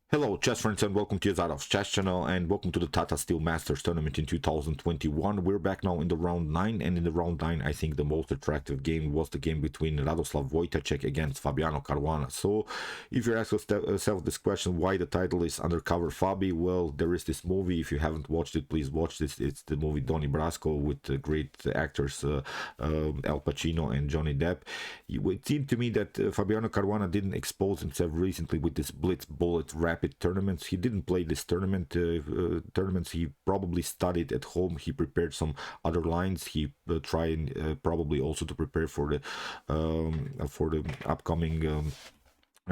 Hello chess friends and welcome to Zarov's chess channel and welcome to the Tata Steel Masters tournament in 2021. We're back now in the round 9, and in the round 9 I think the most attractive game was the game between Radoslaw Wojtaszek against Fabiano Caruana. So if you ask yourself this question, why the title is Undercover Fabi, well, there is this movie. If you haven't watched it, please watch this. It's the movie Donnie Brasco with the great actors Al Pacino and Johnny Depp. It seemed to me that Fabiano Caruana didn't expose himself recently with this blitz bullet rapid tournaments. He didn't play this tournaments. He probably studied at home. He prepared some other lines. He tried probably also to prepare for the upcoming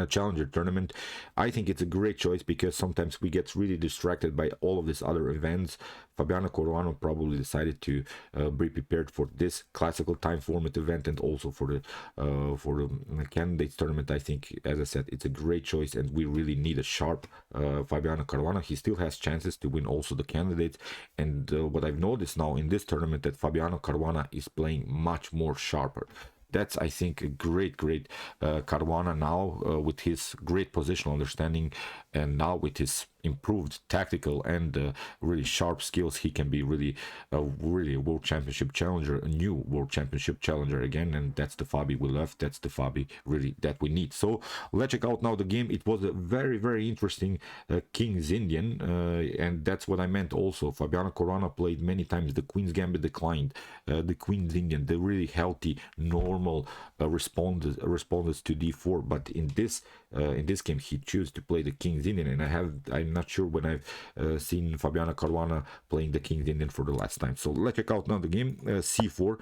Challenger tournament. I think it's a great choice because sometimes we get really distracted by all of these other events. Fabiano Caruana probably decided to be prepared for this classical time format event and also for the candidates tournament. I think, as I said, it's a great choice, and we really need a sharp Fabiano Caruana. He still has chances to win also the candidates, and what I've noticed now in this tournament that Fabiano Caruana is playing much more sharper. That's, I think, a great Caruana now with his great positional understanding, and now with his improved tactical and really sharp skills, he can be really a world championship challenger, a new world championship challenger again, and that's the Fabi we love. That's the Fabi really that we need. So let's check out now the game. It was a very interesting King's Indian, and that's what I meant also. Fabiano Caruana played many times the Queen's Gambit declined, the Queen's Indian, the really healthy normal responses to d4, but in this game he chose to play the King's Indian, and I'm not sure when I've seen Fabiano Caruana playing the King's Indian for the last time. So let's check out now the game. c4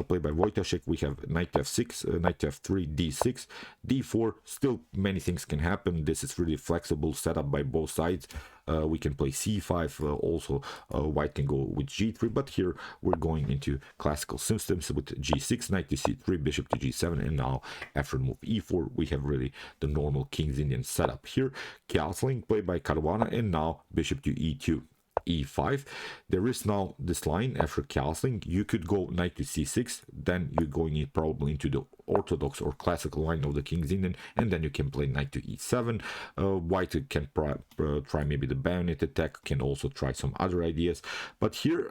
played by Wojtaszek. We have knight f6, knight f3, d6, d4. Still many things can happen. This is really flexible setup by both sides. We can play c5, also white can go with g3, but here we're going into classical systems with g6, knight to c3, bishop to g7, and now after move e4 we have really the normal King's Indian setup. Here castling played by Caruana, and now bishop to e2, e5. There is now this line after castling. You could go knight to c6, then you're going probably into the orthodox or classical line of the King's Indian, and then you can play knight to e7. White can try maybe the bayonet attack, can also try some other ideas, but here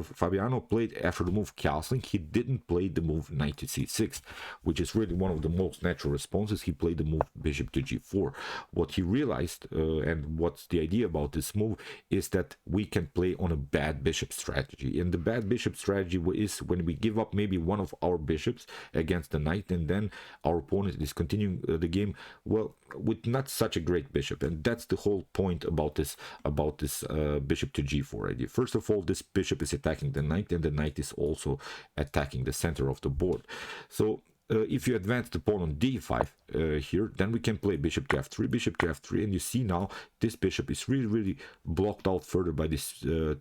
Fabiano played after the move castling. He didn't play the move knight to c6, which is really one of the most natural responses. He played the move bishop to g4. What he realized, and what's the idea about this move, is that we can play on a bad bishop strategy, and the bad bishop strategy is when we give up maybe one of our bishops against the knight, and then our opponent is continuing the game, well, with not such a great bishop. And that's the whole point about this bishop to g4 idea. First of all, this bishop is attacking the knight, and the knight is also attacking the center of the board. So if you advance the pawn on d5 here, then we can play bishop to f3, and you see now this bishop is really blocked out further by these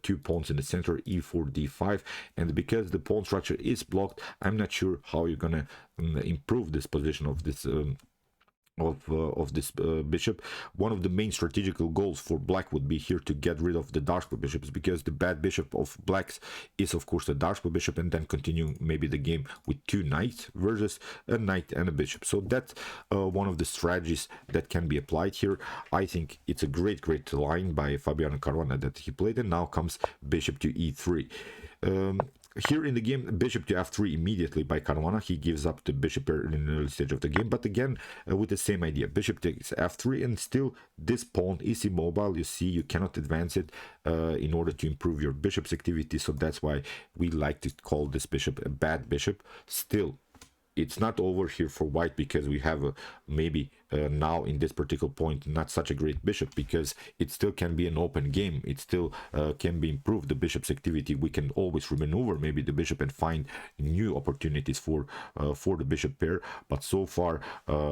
two pawns in the center, e4, d5, and because the pawn structure is blocked, I'm not sure how you're gonna improve this position of this bishop. One of the main strategical goals for black would be here to get rid of the dark square bishops, because the bad bishop of blacks is of course the dark square bishop, and then continue maybe the game with two knights versus a knight and a bishop. So that's one of the strategies that can be applied here. I think it's a great line by Fabiano Caruana that he played, and now comes bishop to e3. Here in the game, bishop to f3 immediately by Caruana. He gives up the bishop in the early stage of the game, but again with the same idea. Bishop takes f3, and still this pawn is immobile. You see, you cannot advance it in order to improve your bishop's activity, so that's why we like to call this bishop a bad bishop. Still, it's not over here for white, because we have maybe now in this particular point not such a great bishop, because it still can be an open game. It still can be improved, the bishop's activity. We can always remaneuver maybe the bishop and find new opportunities for the bishop pair, but so far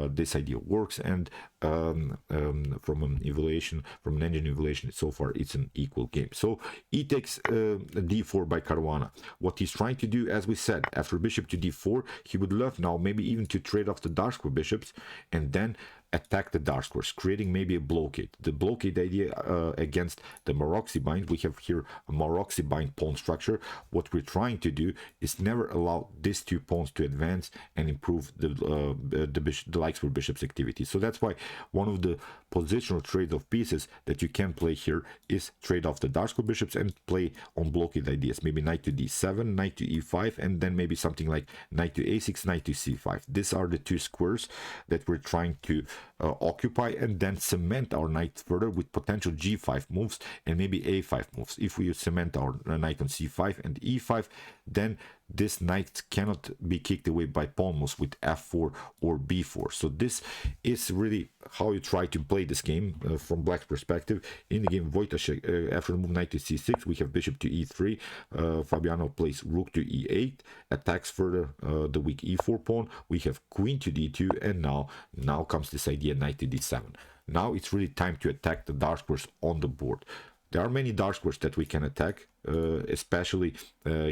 this idea works, and from an engine evaluation, so far it's an equal game. So e takes d4 by Caruana. What he's trying to do, as we said, after bishop to d4, he would love now maybe even to trade off the dark square bishops, and then attack the dark squares, creating maybe a blockade. The blockade idea against the Maroczy bind, we have here a Maroczy bind pawn structure. What we're trying to do is never allow these two pawns to advance and improve the light square bishop's activity. So that's why one of the positional trade of pieces that you can play here is trade off the dark square bishops and play on blockade ideas. Maybe knight to d7, knight to e5, and then maybe something like knight to a6, knight to c5. These are the two squares that we're trying to occupy, and then cement our knight further with potential g5 moves and maybe a5 moves. If we cement our knight on c5 and e5, then this knight cannot be kicked away by pawn moves with f4 or b4. So this is really how you try to play this game from black's perspective. In the game, Wojtaszek, after the move knight to c6, we have bishop to e3. Fabiano plays rook to e8, attacks further the weak e4 pawn. We have queen to d2, and now comes this idea knight to d7. Now it's really time to attack the dark squares on the board. There are many dark squares that we can attack, especially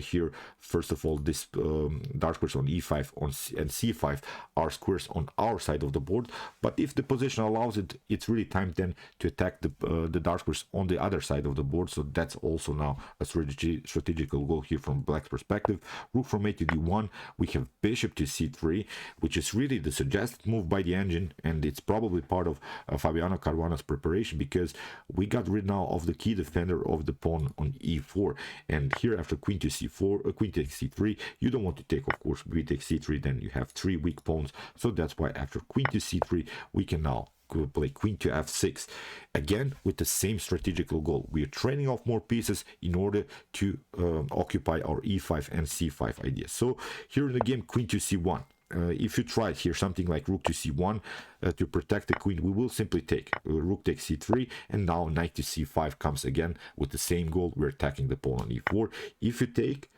here. First of all, this dark squares on e5 and c5 are squares on our side of the board. But if the position allows it, it's really time then to attack the dark squares on the other side of the board. So that's also now a strategical goal here from black's perspective. Rook from a to d1. We have bishop to c3, which is really the suggested move by the engine, and it's probably part of Fabiano Caruana's preparation, because we got rid now of the key defender of the pawn on e4. And here, after queen to c4, queen takes c3, you don't want to take, of course, queen takes c3, then you have three weak pawns. So that's why after queen to c3, we can now play queen to f6, again with the same strategical goal. We are training off more pieces in order to occupy our e5 and c5 ideas. So here in the game, queen to c1. If you try here something like rook to c1 to protect the queen, we will simply take rook takes c3, and now knight to c5 comes again with the same goal. We're attacking the pawn on e4. If you take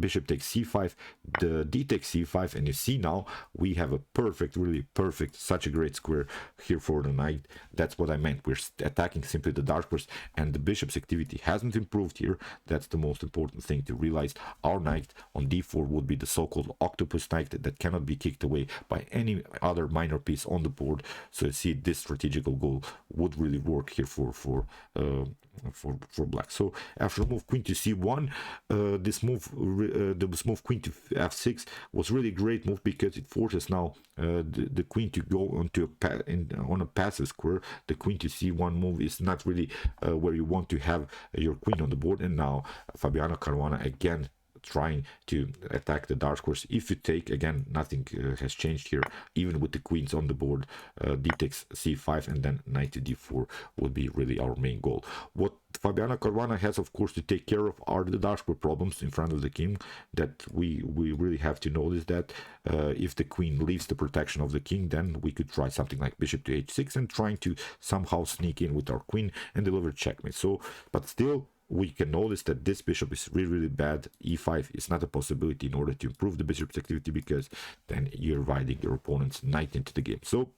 bishop takes c5, the d takes c5, and you see now we have a perfect, really perfect, such a great square here for the knight. That's what I meant. We're attacking simply the dark squares, and the bishop's activity hasn't improved here. That's the most important thing to realize. Our knight on d4 would be the so-called octopus knight that cannot be kicked away by any other minor piece on the board. So you see, this strategical goal would really work here for black. So after move queen to c1, this move queen to f6 was really a great move, because it forces now the queen to go onto on a passive square. The queen to c1 move is not really where you want to have your queen on the board. And now Fabiano Caruana again trying to attack the dark squares. If you take, again, nothing has changed here, even with the queens on the board. D takes c5, and then knight to d4 would be really our main goal. What Fabiano Caruana has, of course, to take care of are the dark square problems in front of the king, that we really have to notice that if the queen leaves the protection of the king, then we could try something like bishop to h6 and trying to somehow sneak in with our queen and deliver checkmate. So, but still, we can notice that this bishop is really bad. e5 is not a possibility in order to improve the bishop's activity, because then you're inviting your opponent's knight into the game. So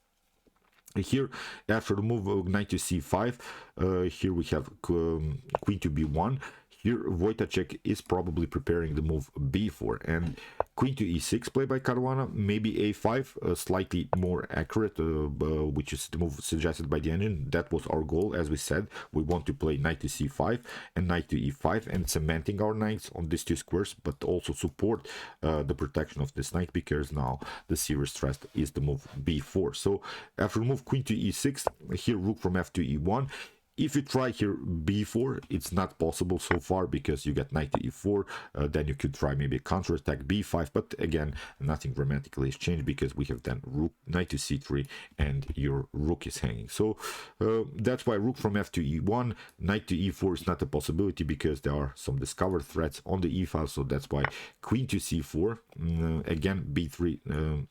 here, after the move of knight to c5, here we have queen to b1. Here, Wojtaszek is probably preparing the move b4, and queen to e6 played by Caruana, maybe a5, slightly more accurate, which is the move suggested by the engine. That was our goal, as we said. We want to play knight to c5 and knight to e5, and cementing our knights on these two squares, but also support the protection of this knight, because now the serious threat is the move b4. So after the move queen to e6, here rook from f to e1. If you try here b4, it's not possible so far, because you get knight to e4. Then you could try maybe a counterattack b5, but again, nothing dramatically has changed, because we have then rook knight to c3, and your rook is hanging. So that's why rook from f to e1, knight to e4 is not a possibility, because there are some discovered threats on the e file. So that's why queen to c4, again b3.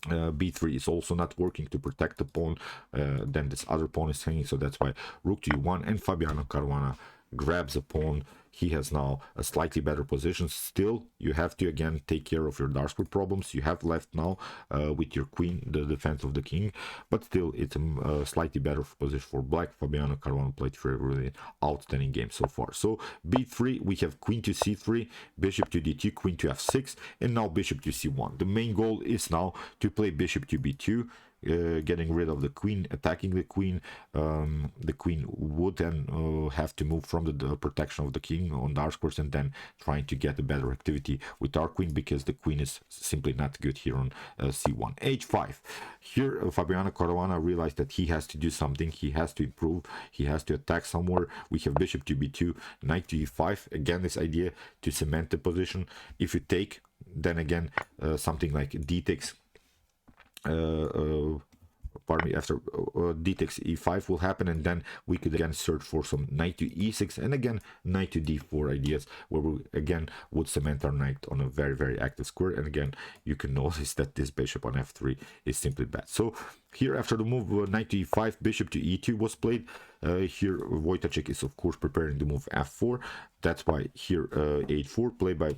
B3 is also not working to protect the pawn. Then this other pawn is hanging, so that's why rook to e1, and Fabiano Caruana grabs a pawn. He has now a slightly better position. Still, you have to again take care of your dark square problems. You have left now with your queen the defense of the king, but still it's a slightly better position for black. Fabiano Caruana played for a really outstanding game so far. So b3, we have queen to c3, bishop to d2, queen to f6, and now bishop to c1. The main goal is now to play bishop to b2, getting rid of the queen, attacking the queen. The queen would then have to move from the protection of the king on dark squares and then trying to get a better activity with our queen, because the queen is simply not good here on c1. h5. Here Fabiano Caruana realized that he has to do something, he has to improve, he has to attack somewhere. We have bishop to b2, knight to e5. Again, this idea to cement the position. If you take, then again something like d takes pardon me, after d takes e5 will happen, and then we could again search for some knight to e6 and again knight to d4 ideas, where we again would cement our knight on a very, very active square. And again, you can notice that this bishop on f3 is simply bad. So here, after the move knight to e5, bishop to e2 was played. Here Wojtaszek is of course preparing the move f4. That's why here h4 played by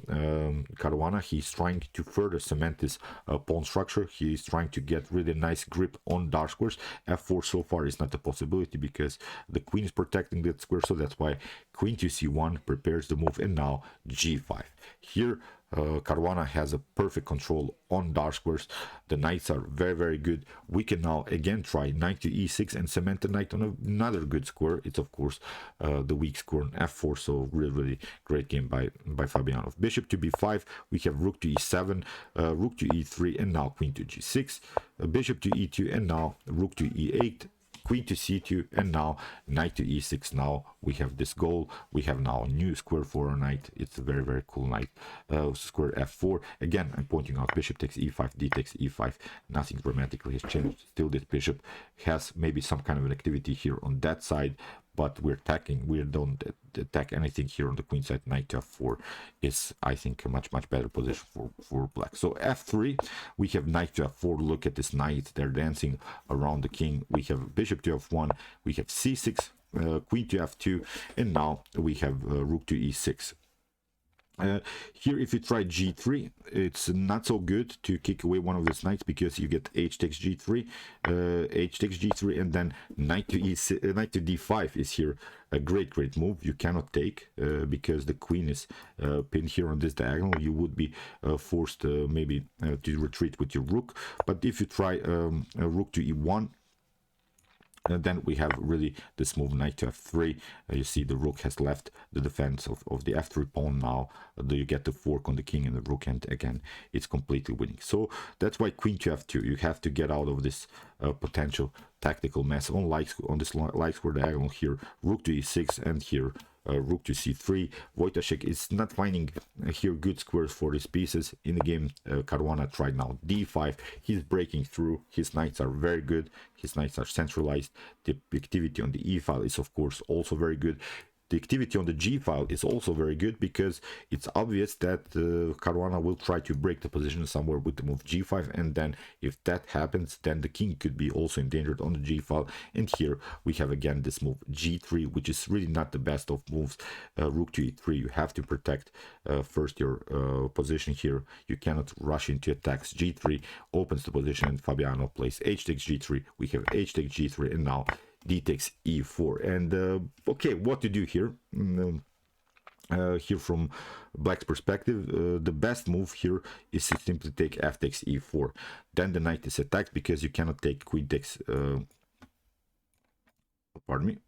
Caruana. He's trying to further cement this pawn structure. He's trying to get really nice grip on dark squares. f4 so far is not a possibility because the queen is protecting that square, so that's why queen to c1 prepares the move, and now g5. Here Caruana has a perfect control on dark squares. The knights are very, very good. We can now again try knight to e6 and cement the knight on another good square. It's of course the weak square on f4. So really, really great game by Fabiano. Bishop to b5. We have rook to e7, rook to e3, and now queen to g6. Bishop to e2, and now rook to e8. Queen to c2, and now knight to e6. Now we have this goal. We have now a new square for our knight. It's a very, very cool knight. Square f4. Again, I'm pointing out bishop takes e5, d takes e5. Nothing dramatically has changed. Still, this bishop has maybe some kind of an activity here on that side, but we're attacking. We don't attack anything here on the queen side. Knight to f4 is, I think, a much, much better position for black. So f3, we have knight to f4. Look at this knight. They're dancing around the king. We have bishop to f1. We have c6, queen to f2, and now we have rook to e6. Here, if you try g3, it's not so good to kick away one of these knights, because you get h takes g3, and then knight to d5 is here a great move. You cannot take because the queen is pinned here on this diagonal. You would be forced maybe to retreat with your rook. But if you try rook to e1, and then we have really this move knight to f3. You see the rook has left the defense of the f3 pawn. Now you get the fork on the king and the rook, and again it's completely winning. So that's why queen to f2. You have to get out of this potential tactical mess on this light square diagonal here. Rook to e6, and here rook to c3. Wojtaszek is not finding here good squares for his pieces in the game. Caruana tried now d5. He's breaking through. His knights are very good. His knights are centralized. The activity on the e file is of course also very good. The activity on the g file is also very good, because it's obvious that Caruana will try to break the position somewhere with the move g5, and then if that happens, then the king could be also endangered on the g file. And here we have again this move g3, which is really not the best of moves. Rook to e3, you have to protect first your position here. You cannot rush into attacks. G3 opens the position, and Fabiano plays h takes g3. We have h takes g3, and now d takes e4. And okay, what to do here? Here from black's perspective, the best move here is to simply take f takes e4. Then the knight is attacked, because you cannot take queen takes pardon me.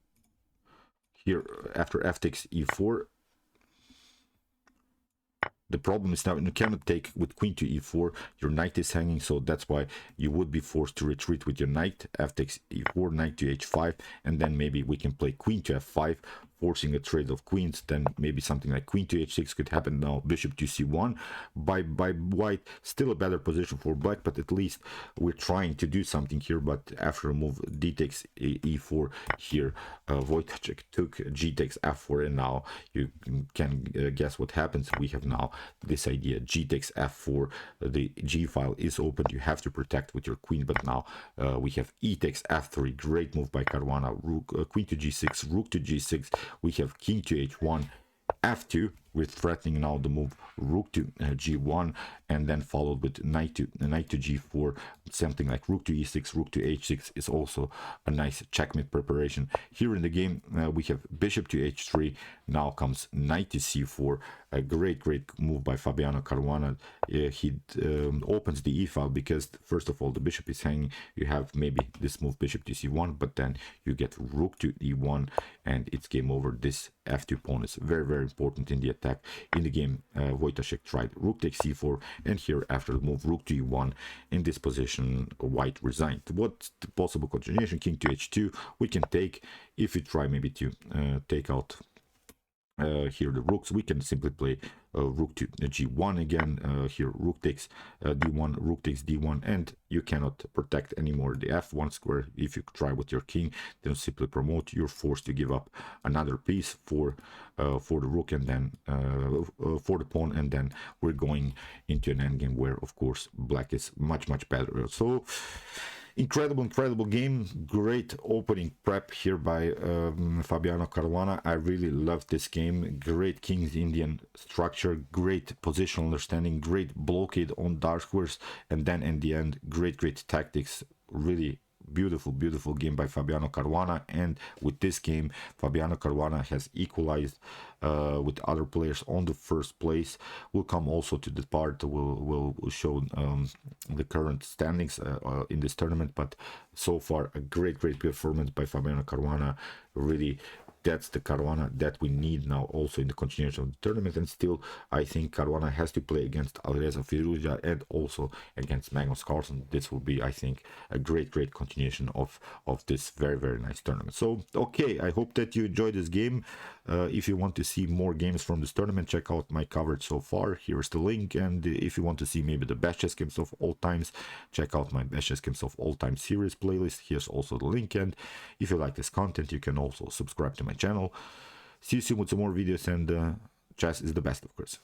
Here after f takes e4, the problem is now you cannot take with queen to e4. Your knight is hanging, so that's why you would be forced to retreat with your knight. F takes e4, knight to h5, and then maybe we can play queen to f5, forcing a trade of queens. Then maybe something like queen to h6 could happen. Now bishop to c1 by white. Still a better position for black, but at least we're trying to do something here. But after a move d takes e4 here, Wojtaszek took g takes f4, and now you can guess what happens. We have now this idea g takes f4. The g file is open. You have to protect with your queen, but now we have e takes f3. Great move by Caruana. Rook, queen to g6, rook to g6. We have king to h1, f2, we're threatening now the move rook to g1, and then followed with knight to g4. Something like rook to e6, rook to h6 is also a nice checkmate preparation. Here in the game we have bishop to h3. Now comes knight to c4. A great move by Fabiano Caruana. He opens the e file because first of all the bishop is hanging. You have maybe this move bishop to c1, but then you get rook to e1 and it's game over. This f2 pawn is very important in the attack. In the game Wojtaszek tried rook takes c4, and here after the move rook to e1, in this position white resigned. What's the possible continuation? King to h2 we can take. If we try maybe to take out here the rooks, we can simply play rook to g1 again. Here rook takes d1, rook takes d1, and you cannot protect anymore the f1 square. If you try with your king, then simply promote. You're forced to give up another piece for the rook, and then for the pawn, and then we're going into an endgame where of course black is much better. So incredible game. Great opening prep here by Fabiano Caruana. I really love this game. Great King's Indian structure, great positional understanding, great blockade on dark squares, and then in the end great tactics. Really beautiful game by Fabiano Caruana. And with this game Fabiano Caruana has equalized with other players on the first place. We'll come also to the part will show the current standings in this tournament, but so far a great performance by Fabiano Caruana. Really, that's the Caruana that we need now also in the continuation of the tournament. And still I think Caruana has to play against Alireza Firouzja and also against Magnus Carlsen. This will be, I think, a great continuation of this very nice tournament. So okay, I hope that you enjoyed this game. If you want to see more games from this tournament, check out my coverage so far. Here's the link. And if you want to see maybe the best chess games of all times, check out my best chess games of all time series playlist. Here's also the link. And if you like this content, you can also subscribe to my channel. See you soon with some more videos, and chess is the best, of course.